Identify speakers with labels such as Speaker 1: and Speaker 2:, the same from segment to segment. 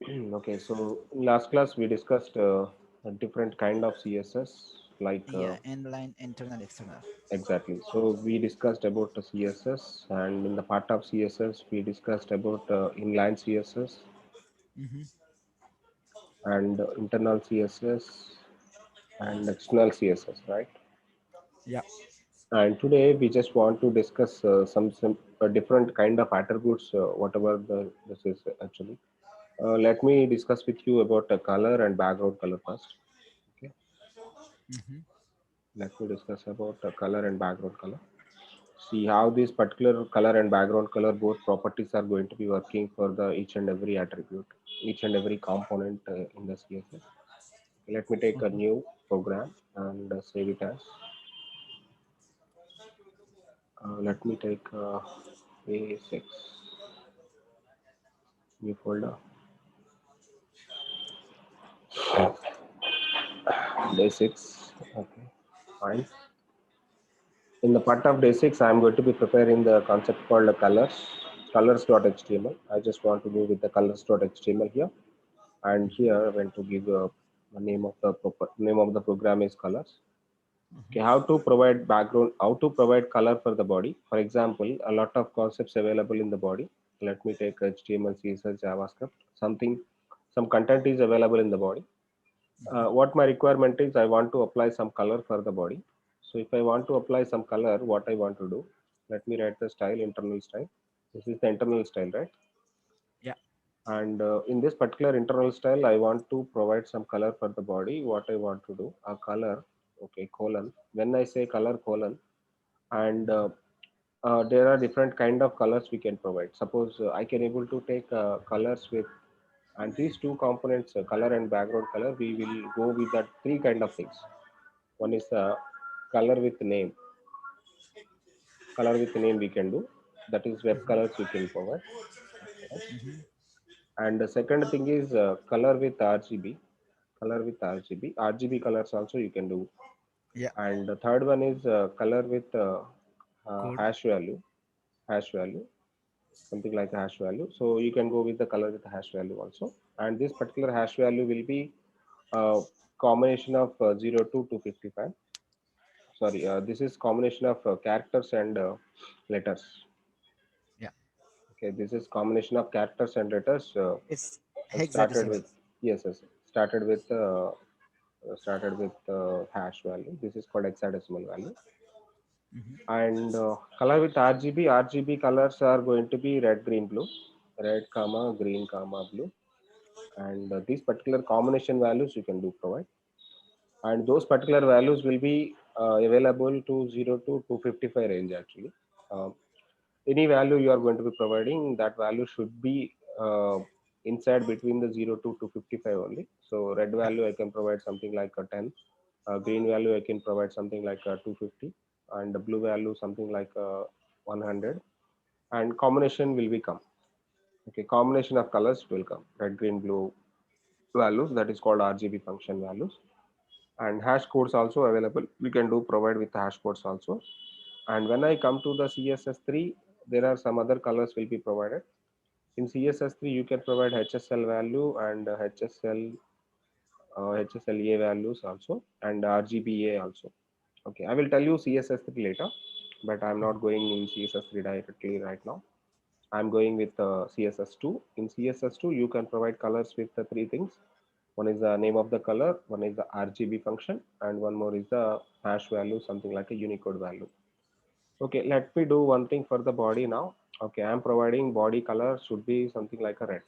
Speaker 1: Okay, so in last class we discussed a different kind of CSS, like
Speaker 2: Yeah, inline, internal, external.
Speaker 1: exactly. So we discussed about the CSS, and in the part of CSS we discussed about inline CSS
Speaker 2: Mm-hmm.
Speaker 1: and internal CSS and external CSS, right?
Speaker 2: Yeah.
Speaker 1: And today we just want to discuss some different kind of attributes, whatever this is actually. Let me discuss with you about the color and background color first. Okay,
Speaker 2: Mm-hmm.
Speaker 1: let me discuss about the color and background color. See how this particular color and background color both properties are going to be working for the each and every attribute, each and every component in the CSS. Let me take a
Speaker 2: Mm-hmm.
Speaker 1: new program and save it as. Let me take A6 new folder. Day 6. Okay, fine. In the part of day 6, I'm going to be preparing the concept called colors.html. I just want to move with the colors.html here, and
Speaker 2: Mm-hmm.
Speaker 1: here I want to give the name of the name of the program is colors. Okay,
Speaker 2: Mm-hmm.
Speaker 1: how to provide background, how to provide color for the body. For example, a lot of concepts available in the body. Let me take HTML, CSS, JavaScript. Some content is available in the body.
Speaker 2: Mm-hmm.
Speaker 1: What my requirement is, I want to apply some color for the body. So if I want to apply some color, what I want to do, let me write the style, internal style. This is the internal style, right?
Speaker 2: Yeah.
Speaker 1: And in this particular internal style, I want to provide some color for the body. What I want to do, a color, okay, colon. When I say color colon, and
Speaker 2: Mm-hmm.
Speaker 1: there are different kind of colors we can provide. Suppose I can able to take colors with, and these two components, color and background color, we will go with that three kind of things. One is color with name. Color with name we can do. That is web
Speaker 2: Mm-hmm.
Speaker 1: colors we can provide. Okay.
Speaker 2: Mm-hmm.
Speaker 1: And the second thing is color with RGB. Color with RGB. RGB colors also you can do.
Speaker 2: Yeah.
Speaker 1: And the third one is color with
Speaker 2: Code.
Speaker 1: hash value. Hash value. Something like a hash value. So you can go with the color with the hash value also. And this particular hash value will be a combination of 0 to 255. Sorry, this is combination of characters and letters.
Speaker 2: Yeah.
Speaker 1: Okay, this is combination of characters and letters.
Speaker 2: It's
Speaker 1: It started
Speaker 2: hexadecimal.
Speaker 1: with, yes, yes, started with hash value. This is called hexadecimal value.
Speaker 2: Mm-hmm.
Speaker 1: And color with RGB. RGB colors are going to be red, green, blue, red, comma, green, comma, blue. And these particular combination values you can do provide. And those particular values will be available to 0 to 255 range actually. Um, any value you are going to be providing, that value should be inside between the 0 to 255 only. So red
Speaker 2: Yeah.
Speaker 1: value I can provide something like a 10, green value I can provide something like a 250, and the blue value something like a 100. And combination will become, okay, combination of colors will come red, green, blue values, that is called RGB function values. And hash codes also available, we can do provide with hash codes also. And when I come to the CSS3, there are some other colors will be provided. In CSS3, you can provide HSL value and HSLA values also, and RGBA also. Okay, I will tell you CSS3 later, but I'm not going in CSS3 directly right now. I'm going with CSS2. In CSS2, you can provide colors with the three things. One is the name of the color, one is the RGB function, and one more is the hash value, something like a Unicode value. Okay, let me do one thing for the body now. Okay, I'm providing body color should be something like a red.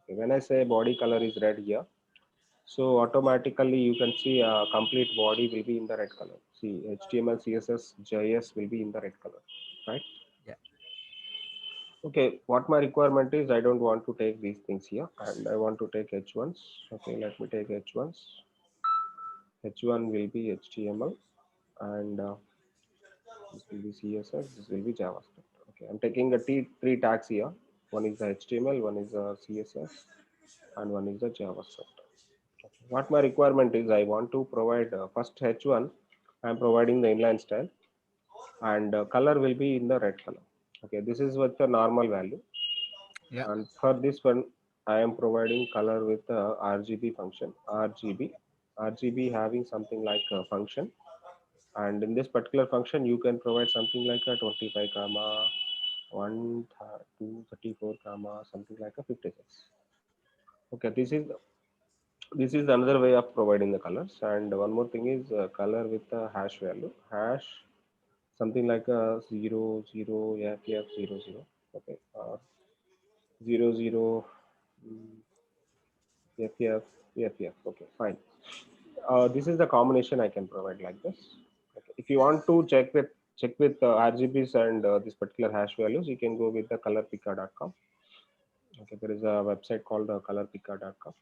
Speaker 1: Okay, when I say body color is red here, so automatically you can see a complete body will be in the red color. See, HTML, CSS, JS will be in the red color, right?
Speaker 2: Yeah.
Speaker 1: Okay, what my requirement is, I don't want to take these things here, and I want to take H1s. Okay, let me take H1s. H1 will be HTML, and this will be CSS, this will be JavaScript. Okay, I'm taking a three tags here. One is the HTML, one is the CSS, and one is the JavaScript. Okay. What my requirement is, I want to provide first H1. I'm providing the inline style, and color will be in the red color. Okay, this is with the normal value.
Speaker 2: Yeah.
Speaker 1: And for this one, I am providing color with the RGB function. RGB having something like a function, and in this particular function, you can provide something like a 25 comma 234 comma something like a 56. Okay, this is another way of providing the colors. And one more thing is color with the hash value. Hash something like a 00 FF00. Okay, 00 FF FF. Okay, fine. This is the combination I can provide like this. Okay. If you want to check with RGBs and this particular hash values, you can go with the colorpicker.com. Okay, there is a website called colorpicker.com.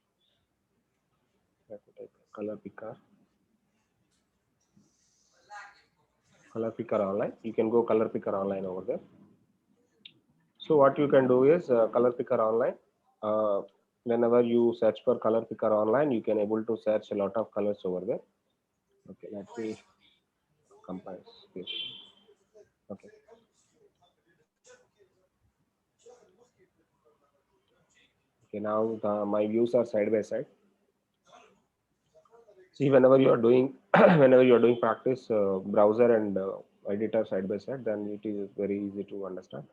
Speaker 1: Let me type color picker online. You can go color picker online over there. So what you can do is color picker online. Whenever you search for color picker online, you can able to search a lot of colors over there. Okay, let me compile this. Okay. Okay, now my views are side by side. See, whenever you are doing whenever you are doing practice, browser and editor side by side, then it is very easy to understand.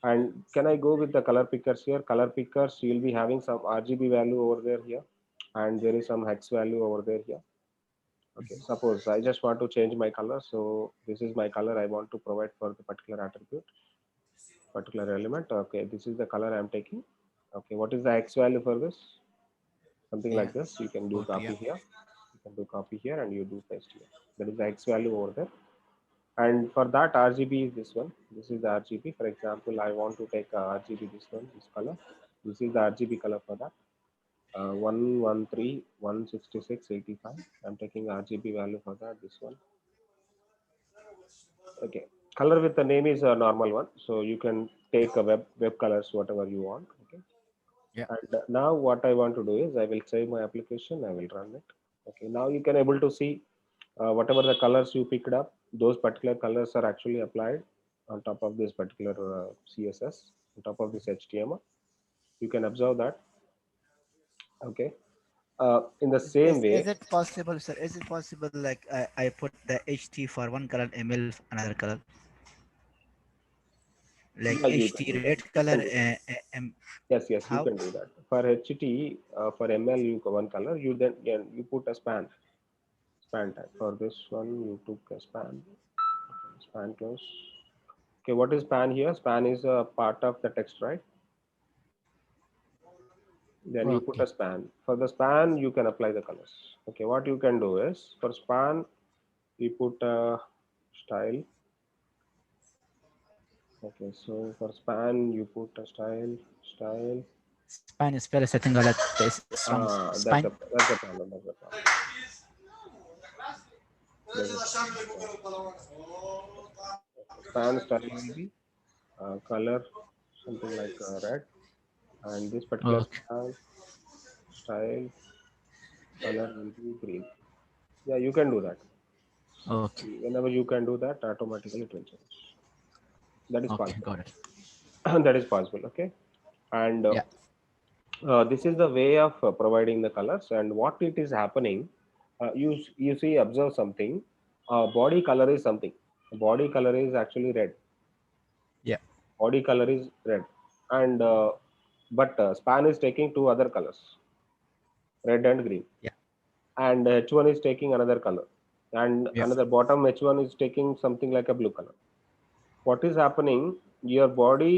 Speaker 1: And can I go with the color pickers here? Color pickers, you'll be having some RGB value over there here, and there is some hex value over there here. Okay, suppose I just want to change my color, so this is my color I want to provide for the particular attribute, particular element. Okay, this is the color I'm taking. Okay, what is the X value for this? Something
Speaker 2: Yeah.
Speaker 1: like this. You can do
Speaker 2: 40.
Speaker 1: copy
Speaker 2: Yeah.
Speaker 1: here. You can do copy here and you do paste here. That is the X value over there. And for that RGB is this one. This is the RGB. For example, I want to take RGB this one, this color. This is the RGB color for that. 113, 166, 85. I'm taking RGB value for that. This one. Okay. Color with the name is a normal one. So you can take a web colors, whatever you want. Okay.
Speaker 2: Yeah.
Speaker 1: And now what I want to do is I will save my application. I will run it. Okay. Now you can able to see whatever the colors you picked up, those particular colors are actually applied on top of this particular CSS, on top of this HTML. You can observe that. Okay. In the same
Speaker 2: Is
Speaker 1: way,
Speaker 2: it possible, sir? Is it possible like I put the HT for one color, ML for another color, like
Speaker 1: yeah, you can
Speaker 2: HT
Speaker 1: do that.
Speaker 2: red
Speaker 1: You
Speaker 2: color?
Speaker 1: can do that. Yes, yes, you
Speaker 2: How?
Speaker 1: can do that. For HT, for ML, you go one color. You then you put a span tag. For this one, you took a span close. Okay, what is span here? Span is a part of the text, right? Then you put
Speaker 2: Okay.
Speaker 1: a span. For the span, you can apply the colors. Okay, what you can do is for span, you put a style. Okay, so for span, you put a style.
Speaker 2: Spine is spell setting like this strong spine.
Speaker 1: That's the problem. That's the problem. That's the problem. Okay, span style will be color something like red, and this particular
Speaker 2: Okay.
Speaker 1: span style color will be green. Yeah, you can do that.
Speaker 2: Okay.
Speaker 1: Whenever you can do that, automatically it will change. That is
Speaker 2: Okay.
Speaker 1: possible.
Speaker 2: Got it.
Speaker 1: That is possible. Okay, and
Speaker 2: Yeah.
Speaker 1: this is the way of providing the colors. And what it is happening, you see, observe something. Body color is something. Body color is actually red.
Speaker 2: Yeah.
Speaker 1: Body color is red, and but span is taking two other colors, red and green,
Speaker 2: Yeah.
Speaker 1: and H1 is taking another color, and
Speaker 2: Yeah.
Speaker 1: another bottom H1 is taking something like a blue color. What is happening? Your body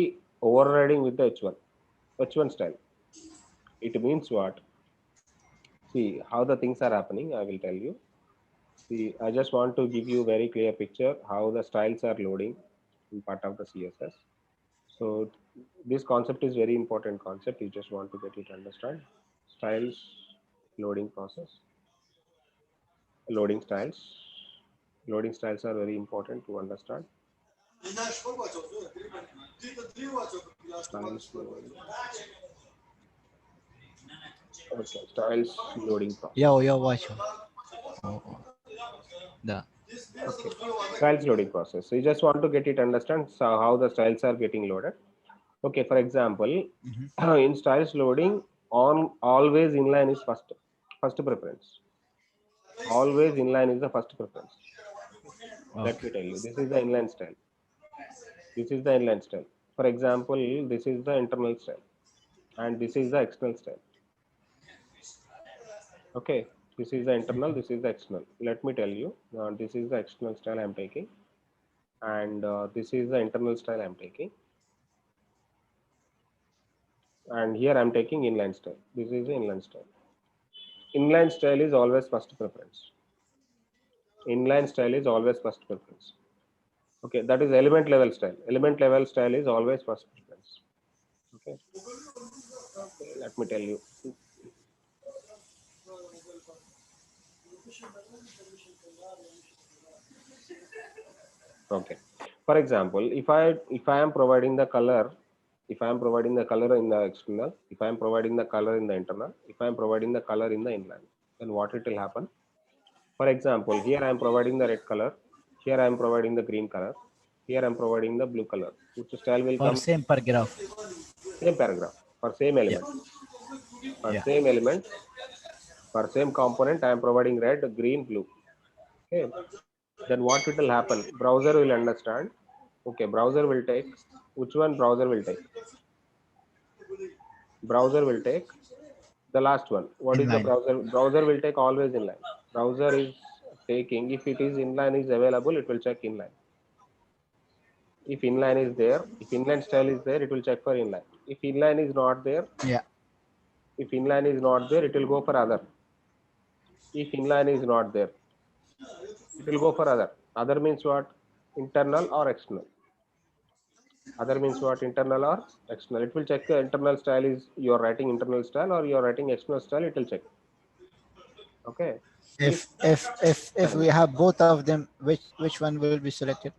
Speaker 1: overriding with the H1 style. It means what? See how the things are happening. I will tell you. See, I just want to give you very clear picture how the styles are loading in part of the CSS. So this concept is very important concept. You just want to get it understand. Styles loading process, loading styles. Loading styles are very important to understand. Styles loading. Okay, styles loading process.
Speaker 2: Yo, watch. Oh, oh. The.
Speaker 1: Okay, styles loading process. So you just want to get it understand so how the styles are getting loaded. Okay, for example,
Speaker 2: Mhm.
Speaker 1: in styles loading, On always inline is first preference. Always inline is the first preference. Let me
Speaker 2: Okay.
Speaker 1: tell you, this is the inline style. This is the inline style. For example, this is the internal style, and this is the external style. Okay, this is the internal, this is the external. Let me tell you, this is the external style I'm taking, and this is the internal style I'm taking, and here I'm taking inline style. This is the inline style. Inline style is always first preference. Inline style is always first preference. Okay, that is element level style. Element level style is always first preference. Okay, okay, let me tell you. Okay, for example, if I am providing the color, if I am providing the color in the external, if I am providing the color in the internal, if I am providing the color in the inline, then what it will happen? For example, here I am providing the red color, here I am providing the green color, here I am providing the blue color. Which style will
Speaker 2: For
Speaker 1: come?
Speaker 2: same paragraph.
Speaker 1: Same paragraph for same
Speaker 2: Yeah.
Speaker 1: element. For
Speaker 2: Yeah.
Speaker 1: same element, for same component, I am providing red, green, blue. Okay. Then what it will happen? Browser will understand. Okay, browser will take which one browser will take? Browser will take the last one. What is the
Speaker 2: Inline.
Speaker 1: browser? Browser will take always inline. Browser is taking, if it is inline is available, it will check inline. If inline is there, if inline style is there, it will check for inline. If inline is not there,
Speaker 2: Yeah.
Speaker 1: if inline is not there, it will go for other. If inline is not there, it will go for other. Other means what? Internal or external. Other means what? Internal or external. It will check the internal style is you're writing internal style or you're writing external style. It will check. Okay. If
Speaker 2: If we have both of them, which one will be selected?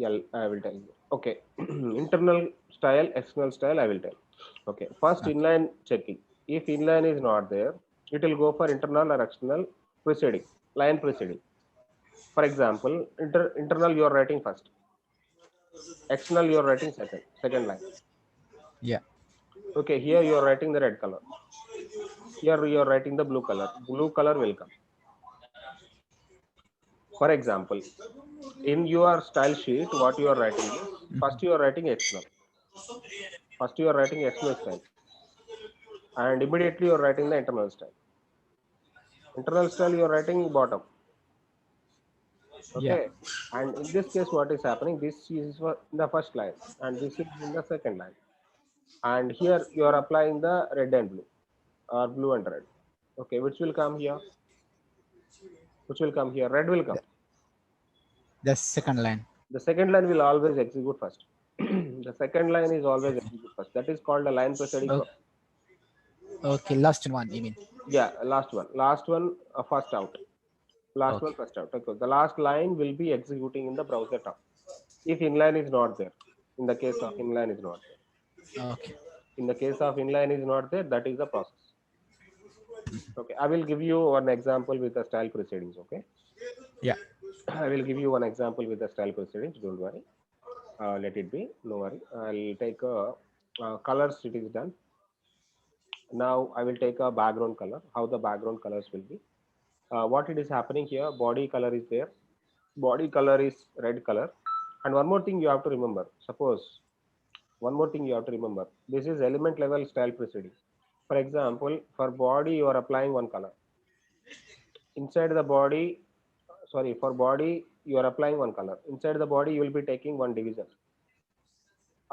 Speaker 1: yeah, I will tell you. Okay, internal style, external style. I will tell. Okay, first
Speaker 2: Okay.
Speaker 1: inline checking. If inline is not there, it will go for internal or external preceding line preceding. For example, internal you are writing first. External you are writing second line.
Speaker 2: Yeah.
Speaker 1: Okay, here you are writing the red color. Here you are writing the blue color. Blue color will come. For example, in your style sheet, what you are writing is first you are writing external. First you are writing external style, and immediately you are writing the internal style. Internal style you are writing bottom.
Speaker 2: Yeah.
Speaker 1: Okay, and in this case, what is happening? This is in the first line, and this is in the second line. And here you are applying the red and blue, or blue and red. Okay, which will come here? Which will come here? Red will come.
Speaker 2: The second line.
Speaker 1: The second line will always execute first. The second line is always execute first. That is called a line preceding
Speaker 2: Okay.
Speaker 1: process.
Speaker 2: Okay. Last one. You mean?
Speaker 1: Yeah, last one. Last one, first out. Last one,
Speaker 2: Okay.
Speaker 1: first out. Okay. The last line will be executing in the browser tab. If inline is not there, in the case of inline is not there.
Speaker 2: Okay.
Speaker 1: In the case of inline is not there, that is the process. Okay. I will give you one example with the style proceedings. Okay.
Speaker 2: Yeah.
Speaker 1: I will give you one example with the style proceedings. Don't worry. Let it be. No worry. I'll take a colors. It is done. Now I will take a background color. How the background colors will be. What it is happening here? Body color is there. Body color is red color. And one more thing you have to remember. Suppose one more thing you have to remember. This is element level style preceding. For example, for body you are applying one color. Inside the body, sorry, for body you are applying one color. Inside the body you will be taking one division.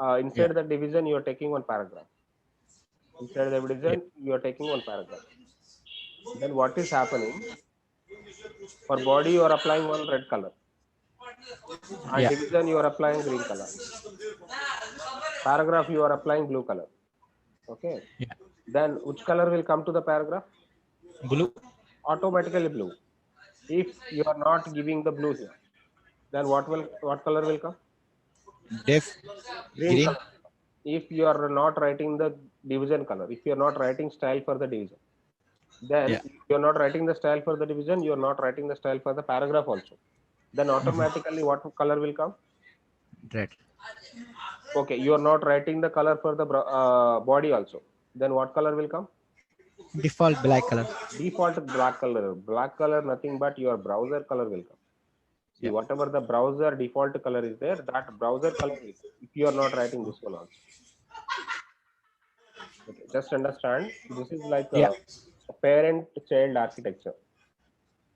Speaker 2: Yeah.
Speaker 1: Inside the division you are taking one paragraph. Inside the
Speaker 2: Yeah.
Speaker 1: division you are taking one paragraph. Then what is happening? For body you are applying one red color. And
Speaker 2: Yeah.
Speaker 1: division you are applying green color. Paragraph you are applying blue color. Okay.
Speaker 2: Yeah.
Speaker 1: Then which color will come to the paragraph?
Speaker 2: Blue.
Speaker 1: Automatically blue. If you are not giving the blue here, then what color will come?
Speaker 2: Def.
Speaker 1: Green
Speaker 2: Green.
Speaker 1: color. If you are not writing the division color, if you are not writing style for the division, then
Speaker 2: Yeah.
Speaker 1: if you are not writing the style for the division, you are not writing the style for the paragraph also. Then automatically what color will come?
Speaker 2: Red.
Speaker 1: Okay, you are not writing the color for the body also. then what color will come?
Speaker 2: Default black color.
Speaker 1: Default black color. Black color, nothing but your browser color will come. See,
Speaker 2: Yeah.
Speaker 1: whatever the browser default color is there, that browser color will come. If you are not writing this one also. Okay, just understand, this is like
Speaker 2: Yeah.
Speaker 1: a parent-child architecture.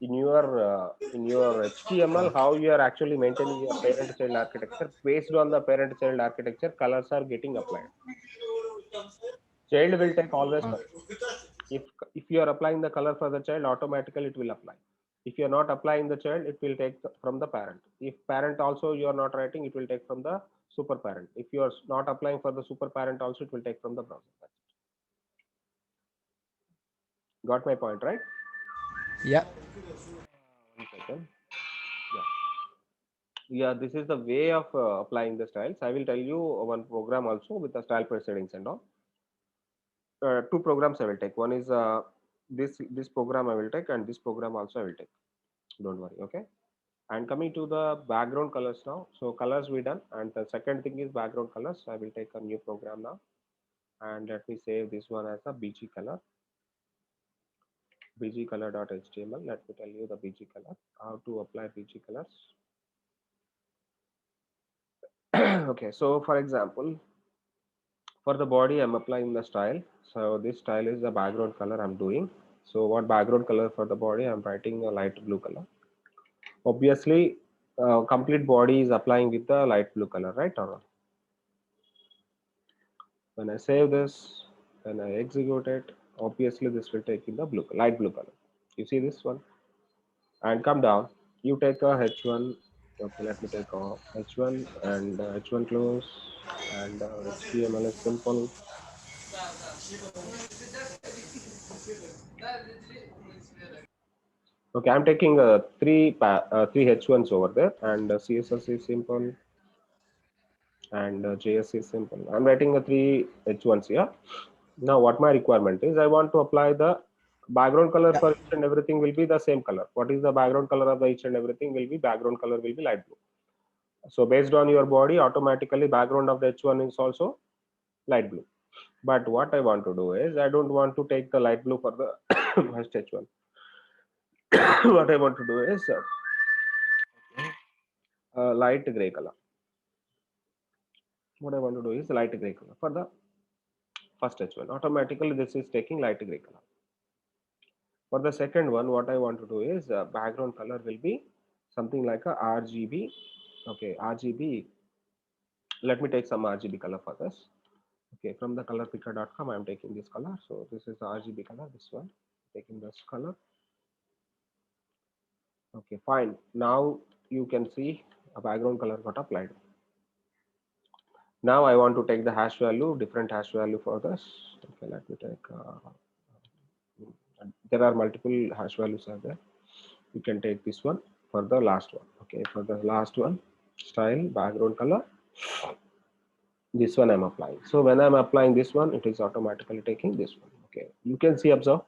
Speaker 1: In your HTML, how you are actually maintaining your parent-child architecture, based on the parent-child architecture, colors are getting applied. Child will take always first. If you are applying the color for the child, automatically it will apply. If you are not applying the child, it will take from the parent. If parent also you are not writing, it will take from the super parent. If you are not applying for the super parent also, it will take from the browser. Got my point, right?
Speaker 2: Yeah.
Speaker 1: 1 second. Yeah, this is the way of applying the styles. I will tell you one program also with the style precedings and all. Two programs I will take. One is this program I will take, and this program also I will take. Don't worry, okay? And coming to the background colors now. So colors we done, and the second thing is background colors. I will take a new program now, and let me save this one as a BG color. bgcolor.html. Let me tell you the BG color. How to apply BG colors. Okay, so for example, for the body I'm applying the style. So this style is the background color I'm doing. So what background color for the body? I'm writing a light blue color. Obviously complete body is applying with the light blue color, right? Or not? When I save this, when I execute it, obviously this will take in the blue, light blue color. You see this one, and come down, you take a h1. Okay, let me take a h1 and h1 close, and html is simple. Okay, I'm taking three H1s over there, and CSS is simple, and JS is simple. I'm writing a three H1s here. Now, what my requirement is, I want to apply the background color
Speaker 2: Yeah.
Speaker 1: for each and everything will be the same color. What is the background color of the each and everything will be background color will be light blue. So based on your body, automatically background of the H1 is also light blue. But what I want to do is, I don't want to take the light blue for the first H1. What I want to do is light gray color. What I want to do is light gray color for the first H1. Automatically, this is taking light gray color. For the second one, what I want to do is background color will be something like a RGB. Okay, RGB. Let me take some RGB color for this. Okay, from the colorpicker.com, I'm taking this color. So this is the RGB color. This one, taking this color. Okay, fine. Now you can see a background color got applied. Now I want to take the hash value, different hash value for this. Okay, let me take. There are multiple hash values are there. You can take this one for the last one. Okay, for the last one, style, background color. This one I'm applying. So when I'm applying this one, it is automatically taking this one. Okay, you can see, observe.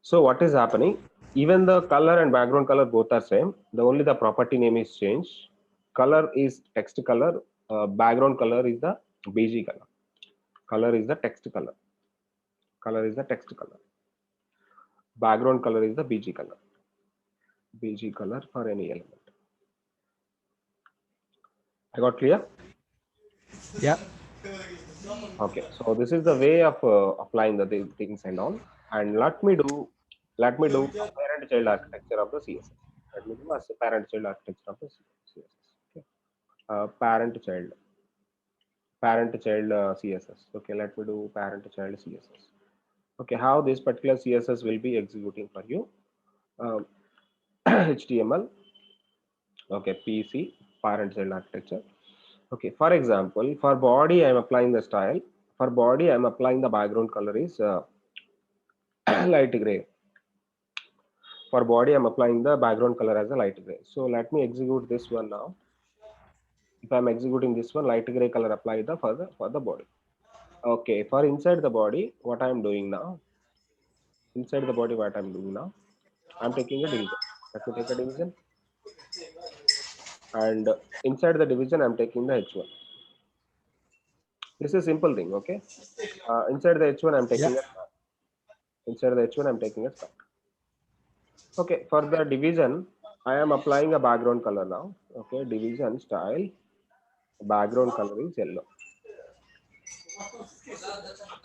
Speaker 1: So what is happening? Even the color and background color both are same. The only the property name is changed. Color is text color. Background color is the BG color. Color is the text color. Color is the text color. Background color is the BG color. BG color for any element. I got clear?
Speaker 2: Yeah.
Speaker 1: Okay, so this is the way of applying the things and all. And let me do a parent-child architecture of the CSS. Let me do a parent-child architecture of the CSS. Okay. Parent-child CSS. Okay, let me do parent-child CSS. Okay, how this particular CSS will be executing for you? HTML. Okay, PC parent-child architecture. Okay, for example, for body, I'm applying the style. For body, I'm applying the background color is light gray. For body, I'm applying the background color as a light gray. So let me execute this one now. If I'm executing this one, light gray color apply the for the body. Okay, for inside the body, what I'm doing now? Inside the body, what I'm doing now? I'm taking a division. Let me take a division. And inside the division, I'm taking the H1. This is simple thing, okay? Inside the H1, I'm taking
Speaker 2: Yeah.
Speaker 1: a span. Inside the H1, I'm taking a span. Okay, for the division, I am applying a background color now. Okay, division style, background color is yellow.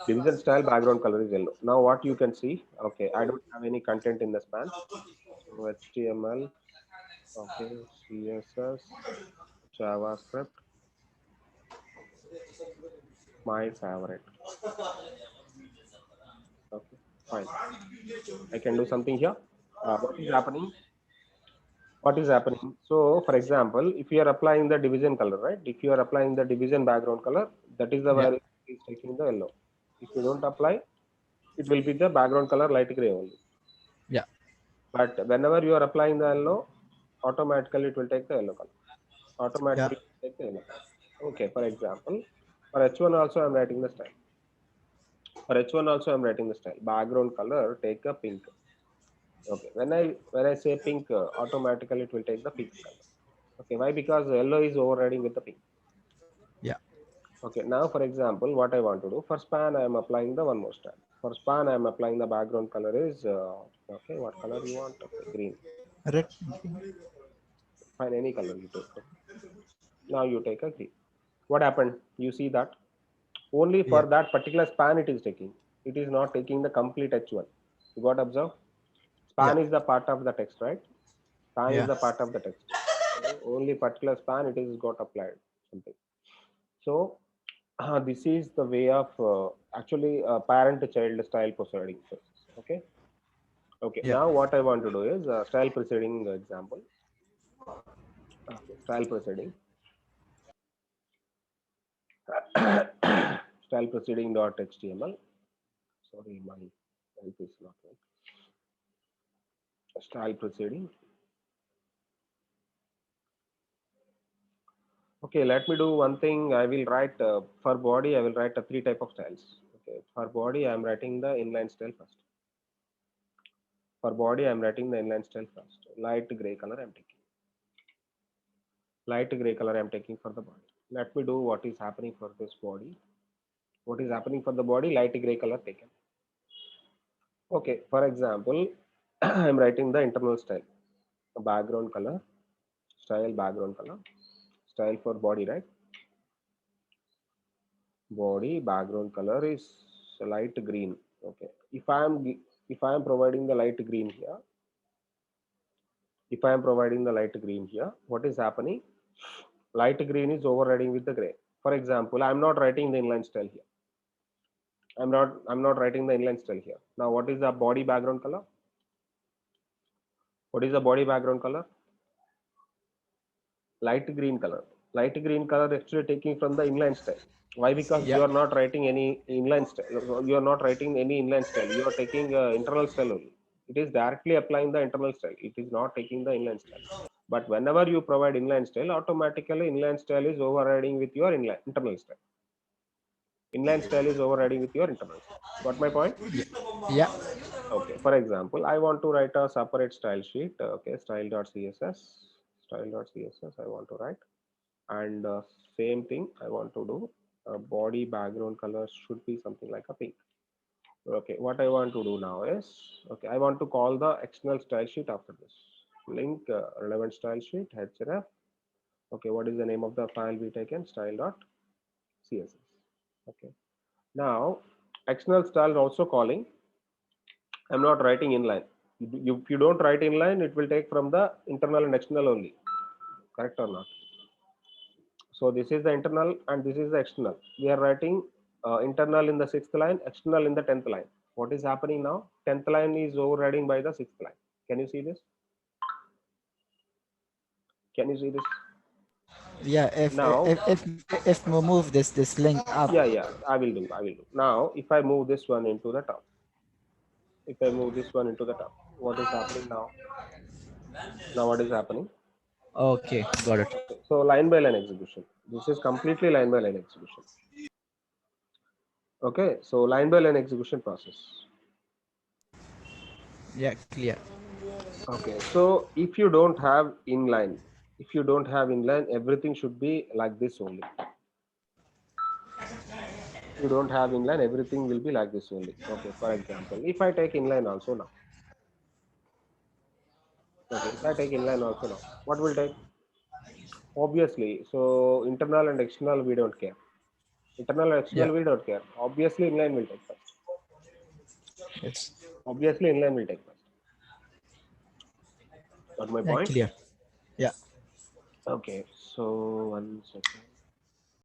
Speaker 1: Division style, background color is yellow. Now what you can see, okay, I don't have any content in the span. So HTML, okay, CSS, JavaScript, my favorite. Okay, fine. I can do something here. What is happening? What is happening? So for example, if you are applying the division color, right, if you are applying the division background color, that is the
Speaker 2: Yeah.
Speaker 1: where it is taking the yellow. If you don't apply, it will be the background color light gray only.
Speaker 2: Yeah.
Speaker 1: But whenever you are applying the yellow, automatically it will take the yellow color.
Speaker 2: Yeah.
Speaker 1: Automatically take the yellow color. Okay, for example, for H1 also I'm writing the style. For H1 also I'm writing the style, background color take a pink. Okay, when I say pink, automatically it will take the pink color. Okay, why? Because yellow is overriding with the pink.
Speaker 2: Yeah.
Speaker 1: Okay, now for example, what I want to do, for span I am applying the one more style. For span I am applying the background color is okay, what color you want? Okay, green.
Speaker 2: Red.
Speaker 1: Fine, any color you take. Okay. Now you take a green. What happened? You see that only for
Speaker 2: Yeah.
Speaker 1: that particular span it is taking. It is not taking the complete H1. You got observe?
Speaker 2: Yeah.
Speaker 1: Span is the part of the text, right? Span is
Speaker 2: Yeah.
Speaker 1: the part of the text. So only particular span it is got applied something. So this is the way of actually parent-child style proceeding. Okay. Okay.
Speaker 2: Yeah.
Speaker 1: Now what I want to do is style preceding example. Okay. Style preceding. Style preceding dot html. Sorry, my type is not right. Style preceding. Okay. Let me do one thing. I will write for body. I will write three type of styles. Okay. For body, I am writing the inline style first. For body, I am writing the inline style first. Light gray color I am taking. Light gray color I am taking for the body. Let me do what is happening for this body. What is happening for the body? Light gray color taken. Okay, for example, I am writing the internal style. Background color, style background color, style for body, right? Body background color is light green. Okay, if I am providing the light green here, if I am providing the light green here, what is happening? Light green is overriding with the gray. For example, I am not writing the inline style here. I'm not writing the inline style here. Now, what is the body background color? What is the body background color? Light green color. Light green color actually taking from the inline style. Why? Because you
Speaker 2: Yeah.
Speaker 1: are not writing any inline style. You are not writing any inline style. You are taking internal style only. It is directly applying the internal style. It is not taking the inline style. But whenever you provide inline style, automatically inline style is overriding with your internal style. Inline style is overriding with your internal style. Got my point?
Speaker 2: Yeah.
Speaker 1: Okay, for example, I want to write a separate style sheet. Okay, style.css, style.css I want to write. And same thing I want to do. Body background color should be something like a pink. Okay, what I want to do now is, okay, I want to call the external style sheet after this. Link relevant style sheet, href. Okay, what is the name of the file we taken? Style.css. Okay, now external style is also calling. I'm not writing inline. If you don't write inline, it will take from the internal and external only. Correct or not? So this is the internal and this is the external. We are writing internal in the sixth line, external in the 10th line. What is happening now? 10th line is overriding by the sixth line. Can you see this? Can you see this?
Speaker 2: Yeah. If
Speaker 1: Now,
Speaker 2: if if if we move this link up.
Speaker 1: yeah, I will do. I will do. Now, if I move this one into the top, if I move this one into the top, what is happening now? Now, what is happening?
Speaker 2: Okay. Got it.
Speaker 1: Okay, so line by line execution. This is completely line by line execution. Okay, so line by line execution process.
Speaker 2: Yeah. Clear.
Speaker 1: Okay, so if you don't have inline, everything should be like this only. You don't have inline, everything will be like this only. Okay, for example, if I take inline also now, okay, if I take inline also now, what will take? Obviously, so internal and external we don't care. Internal and
Speaker 2: Yeah.
Speaker 1: external we don't care. Obviously, inline will take first.
Speaker 2: Yes.
Speaker 1: Obviously, inline will take first. Got my
Speaker 2: Yeah,
Speaker 1: point?
Speaker 2: clear. Yeah.
Speaker 1: Okay, so 1 second.